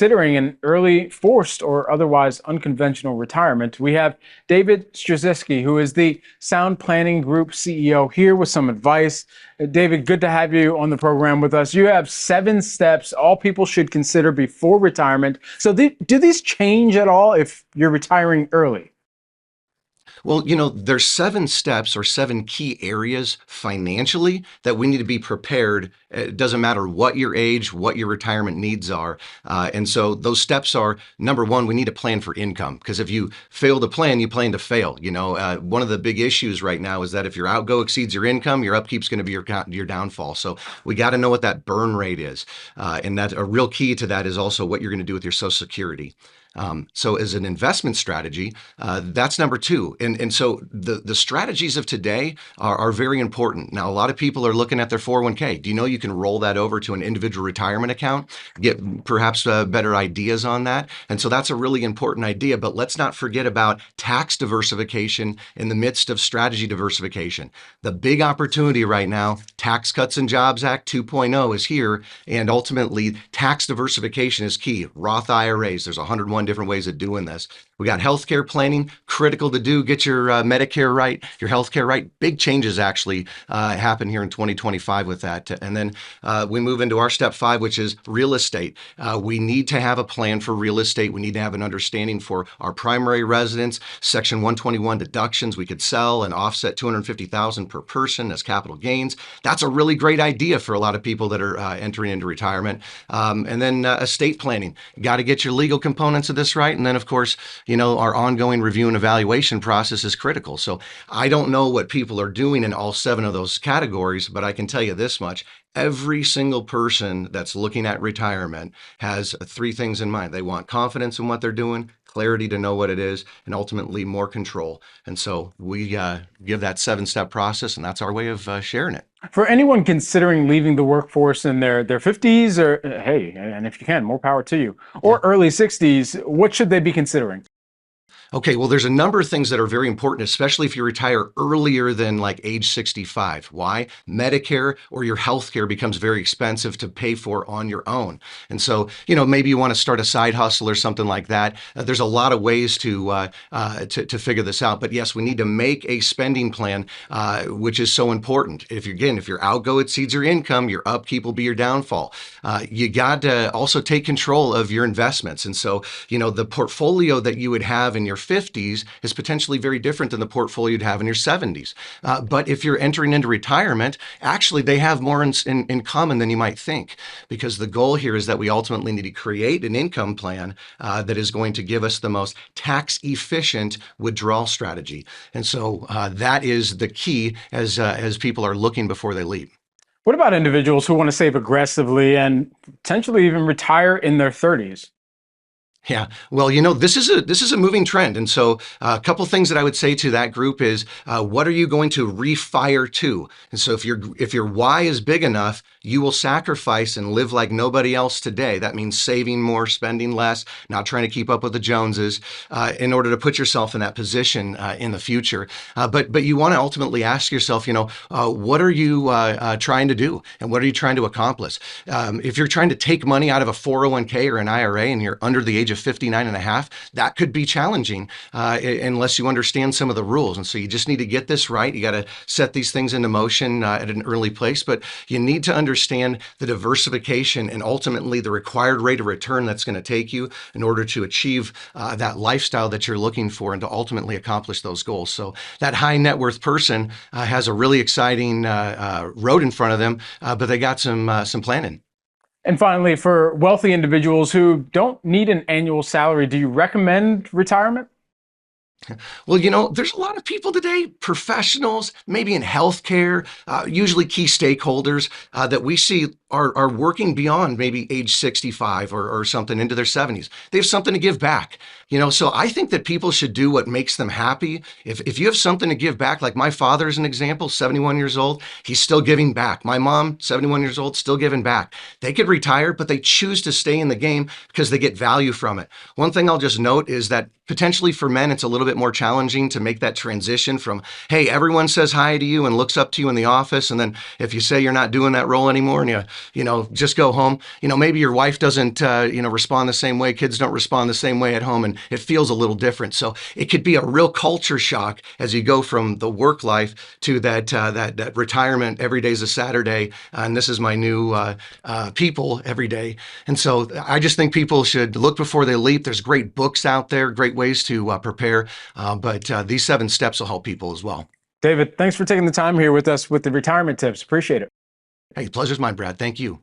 considering an early, forced, or otherwise unconventional retirement, we have David Stryzewski, who is the Sound Planning Group CEO, here with some advice. David, good to have you on the program with us. You have 7 steps all people should consider before retirement. So do these change at all if you're retiring early? Well, there's 7 steps or 7 key areas financially that we need to be prepared. It doesn't matter what your age, what your retirement needs are. And so those steps are, number one, we need to plan for income, because if you fail to plan, you plan to fail. One of the big issues right now is that if your outgo exceeds your income, your upkeep's going to be your downfall. So we got to know what that burn rate is. And that a real key to that is also what you're going to do with your Social Security. So as an investment strategy, that's number 2. And so the strategies of today are very important. Now, a lot of people are looking at their 401k. Do you know you can roll that over to an individual retirement account, get perhaps better ideas on that? And so that's a really important idea. But let's not forget about tax diversification in the midst of strategy diversification. The big opportunity right now, Tax Cuts and Jobs Act 2.0 is here. And ultimately, tax diversification is key. Roth IRAs, there's 101 different ways of doing this. We got healthcare planning, critical to do. Get your Medicare right, your healthcare right. Big changes actually happen here in 2025 with that. And then we move into our step 5, which is real estate. We need to have a plan for real estate. We need to have an understanding for our primary residence. Section 121 deductions. We could sell and offset $250,000 per person as capital gains. That's a really great idea for a lot of people that are entering into retirement. And then estate planning. Got to get your legal components of this right. And then, of course, our ongoing review and evaluation process is critical. So I don't know what people are doing in all 7 of those categories, but I can tell you this much. Every single person that's looking at retirement has 3 things in mind. They want confidence in what they're doing, clarity to know what it is, and ultimately more control. And so we give that 7-step process, and that's our way of sharing it. For anyone considering leaving the workforce in their 50s, or hey, and if you can, more power to you, or early 60s, what should they be considering? Okay, well, there's a number of things that are very important, especially if you retire earlier than like age 65. Why? Medicare or your health care becomes very expensive to pay for on your own. And so, maybe you want to start a side hustle or something like that. There's a lot of ways to figure this out. But yes, we need to make a spending plan, which is so important. If your outgo exceeds your income, your upkeep will be your downfall. You got to also take control of your investments. And so, the portfolio that you would have in your 50s is potentially very different than the portfolio you'd have in your 70s. But if you're entering into retirement, actually they have more in common than you might think, because the goal here is that we ultimately need to create an income plan that is going to give us the most tax efficient withdrawal strategy. And so that is the key as people are looking before they leave. What about individuals who want to save aggressively and potentially even retire in their 30s? Yeah, well, this is a moving trend, and so a couple things that I would say to that group is, what are you going to refire to? And so if your why is big enough, you will sacrifice and live like nobody else today. That means saving more, spending less, not trying to keep up with the Joneses, in order to put yourself in that position in the future. But you want to ultimately ask yourself, what are you trying to do, and what are you trying to accomplish? If you're trying to take money out of a 401k or an IRA and you're under the age of 59 and a half, that could be challenging unless you understand some of the rules. And so you just need to get this right. You got to set these things into motion at an early place, but you need to understand the diversification and ultimately the required rate of return that's going to take you in order to achieve that lifestyle that you're looking for and to ultimately accomplish those goals. So that high net worth person has a really exciting road in front of them, but they got some planning. And finally, for wealthy individuals who don't need an annual salary, do you recommend retirement? Well, there's a lot of people today, professionals, maybe in healthcare, usually key stakeholders that we see are working beyond maybe age 65 or something into their 70s. They have something to give back. So I think that people should do what makes them happy. If you have something to give back, like my father is an example, 71 years old, he's still giving back. My mom, 71 years old, still giving back. They could retire, but they choose to stay in the game because they get value from it. One thing I'll just note is that potentially for men, it's a little bit more challenging to make that transition from, hey, everyone says hi to you and looks up to you in the office. And then if you say you're not doing that role anymore and just go home. Maybe your wife doesn't, respond the same way. Kids don't respond the same way at home, and it feels a little different. So it could be a real culture shock as you go from the work life to that retirement. Every day's a Saturday, and this is my new people every day. And so I just think people should look before they leap. There's great books out there, great ways to prepare, but these 7 steps will help people as well. David, thanks for taking the time here with us with the retirement tips. Appreciate it. Hey, pleasure's mine, Brad. Thank you.